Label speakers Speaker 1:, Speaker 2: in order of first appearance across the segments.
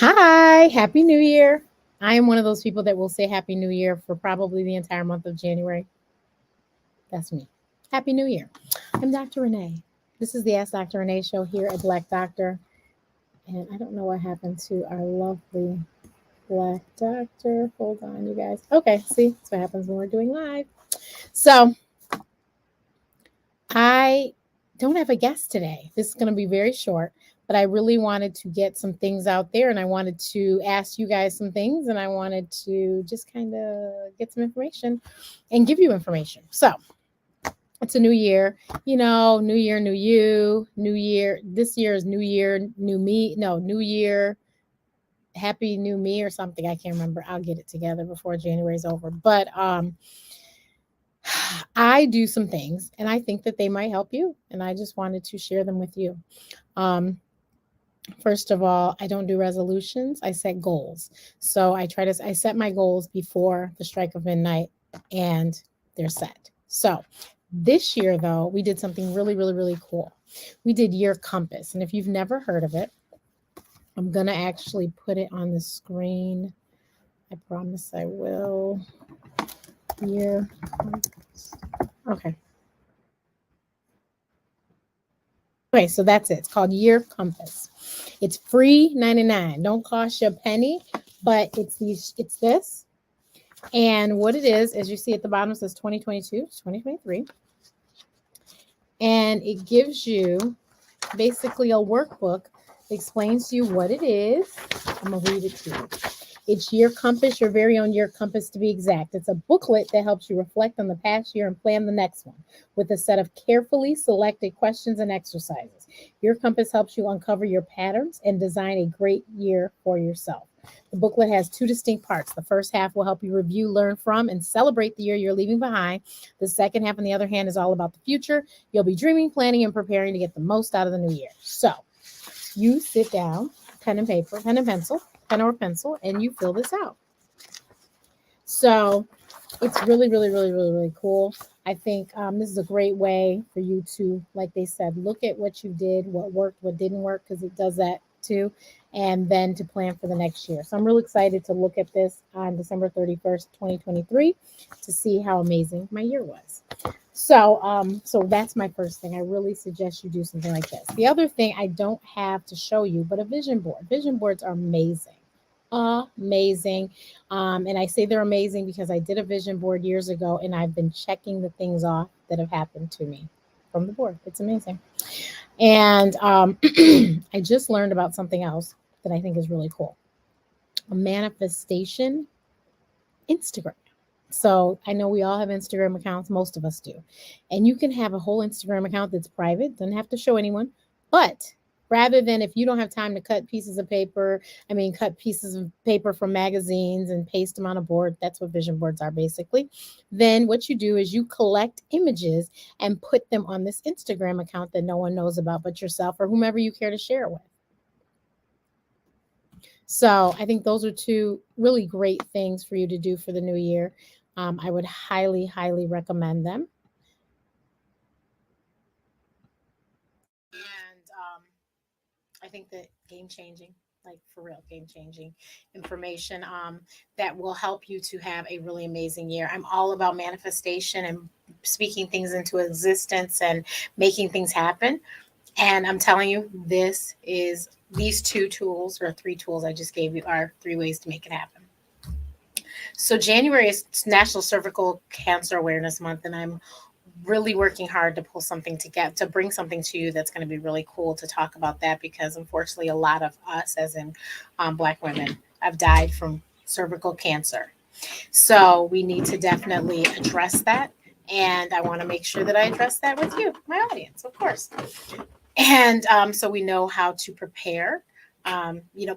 Speaker 1: Hi, Happy New Year. I am one of those people that will say Happy New Year for probably the entire month of January. That's me. Happy New Year. I'm Dr. Renee. This is the Ask Dr. Renee show here at Black Doctor. And I don't know what happened to our lovely Black Doctor. Hold on, you guys. Okay, see, that's what happens when we're doing live. So I don't have a guest today. This is going to be very short, but I really wanted to get some things out there and I wanted to ask you guys some things and I wanted to just kind of get some information and give you information. So it's a new year, new year, new you, new year. This year is new year, new me. No, new year, happy new me or something. I can't remember. I'll get it together before January's over. But I do some things and I think that they might help you. And I just wanted to share them with you. Um, First of all, I don't do resolutions. I set goals. So I set my goals before the strike of midnight and they're set. So this year, though, we did something really, really, really cool. We did Year Compass. And if you've never heard of it, I'm going to actually put it on the screen. I promise I will. Year Compass. Okay. Okay, so that's it. It's called Year Compass. It's free 99. Don't cost you a penny, but it's this. And what it is, as you see at the bottom, it says 2022, 2023. And it gives you basically a workbook that explains to you what it is. I'm going to read it to you. It's Year Compass, your very own Year Compass to be exact. It's a booklet that helps you reflect on the past year and plan the next one with a set of carefully selected questions and exercises. Year Compass helps you uncover your patterns and design a great year for yourself. The booklet has two distinct parts. The first half will help you review, learn from, and celebrate the year you're leaving behind. The second half, on the other hand, is all about the future. You'll be dreaming, planning, and preparing to get the most out of the new year. So you sit down, pen and or pencil, and you fill this out. So it's really, really, really, really, really cool. I think this is a great way for you to, like they said, look at what you did, what worked, what didn't work, because it does that too, and then to plan for the next year. So I'm really excited to look at this on December 31st, 2023, to see how amazing my year was. So that's my first thing. I really suggest you do something like this. The other thing I don't have to show you, but a vision board. Vision boards are amazing. Amazing. And I say they're amazing because I did a vision board years ago and I've been checking the things off that have happened to me from the board. It's amazing. And I just learned about something else that I think is really cool. A manifestation Instagram. So I know we all have Instagram accounts, most of us do. And you can have a whole Instagram account that's private, doesn't have to show anyone. But rather than if you don't have time to cut pieces of paper from magazines and paste them on a board, that's what vision boards are basically. Then what you do is you collect images and put them on this Instagram account that no one knows about but yourself or whomever you care to share it with. So I think those are two really great things for you to do for the new year. I would highly, highly recommend them. And I think that game changing, like for real, game changing information that will help you to have a really amazing year. I'm all about manifestation and speaking things into existence and making things happen. And I'm telling you, these two tools or three tools I just gave you are three ways to make it happen. So January is National Cervical Cancer Awareness Month, and I'm really working hard to pull something together to bring something to you that's going to be really cool to talk about that because unfortunately a lot of us as in Black women have died from cervical cancer. So we need to definitely address that. And I want to make sure that I address that with you, my audience, of course. And so we know how to prepare.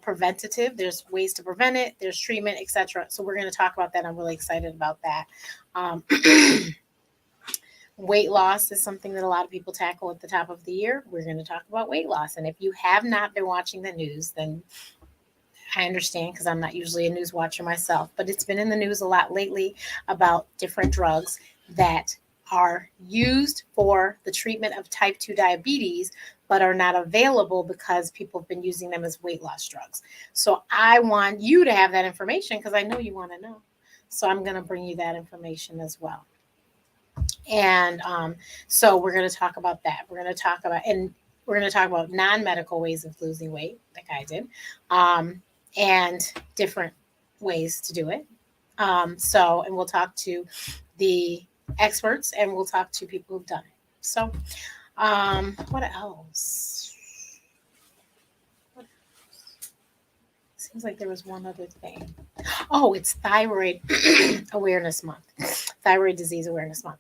Speaker 1: Preventative. There's ways to prevent it. There's treatment, etc. So we're going to talk about that. I'm really excited about that. Weight loss is something that a lot of people tackle at the top of the year. We're going to talk about weight loss. And if you have not been watching the news, then I understand because I'm not usually a news watcher myself, but it's been in the news a lot lately about different drugs that are used for the treatment of type 2 diabetes, but are not available because people have been using them as weight loss drugs. So I want you to have that information because I know you want to know. So I'm going to bring you that information as well. And so we're going to talk about that. We're going to talk about non-medical ways of losing weight, like I did, and different ways to do it. And we'll talk to the experts and we'll talk to people who've done it. So, what else? Seems like there was one other thing. Oh, it's Thyroid Awareness Month, Thyroid Disease Awareness Month.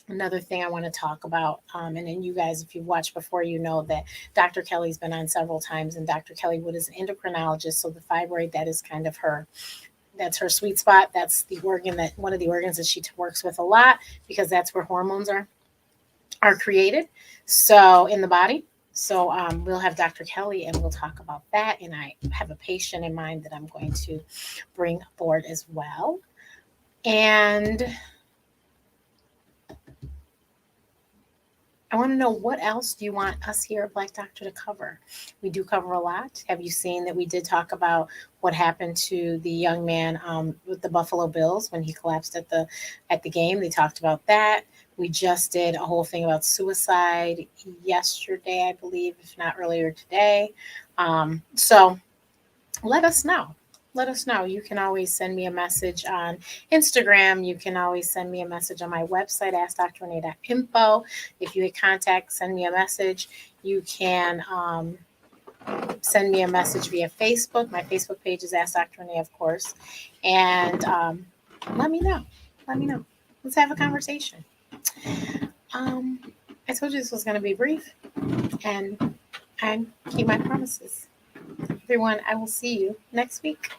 Speaker 1: Another thing I want to talk about, and then you guys, if you've watched before, you know that Dr. Kelly's been on several times, and Dr. Kelly Wood is an endocrinologist, so the thyroid, that is kind of that's her sweet spot. That's one of the organs that she works with a lot because that's where hormones are created. So in the body. So we'll have Dr. Kelly and we'll talk about that. And I have a patient in mind that I'm going to bring forward as well. And I want to know, what else do you want us here at Black Doctor to cover? We do cover a lot. Have you seen that we did talk about what happened to the young man with the Buffalo Bills when he collapsed at the game? They talked about that. We just did a whole thing about suicide yesterday, I believe, if not earlier today. So let us know. Let us know. You can always send me a message on Instagram. You can always send me a message on my website, AskDrRenee.info. If you hit contact, send me a message. You can send me a message via Facebook. My Facebook page is Ask Dr. Renee, of course. And let me know. Let me know. Let's have a conversation. I told you this was going to be brief, and I keep my promises. Everyone, I will see you next week.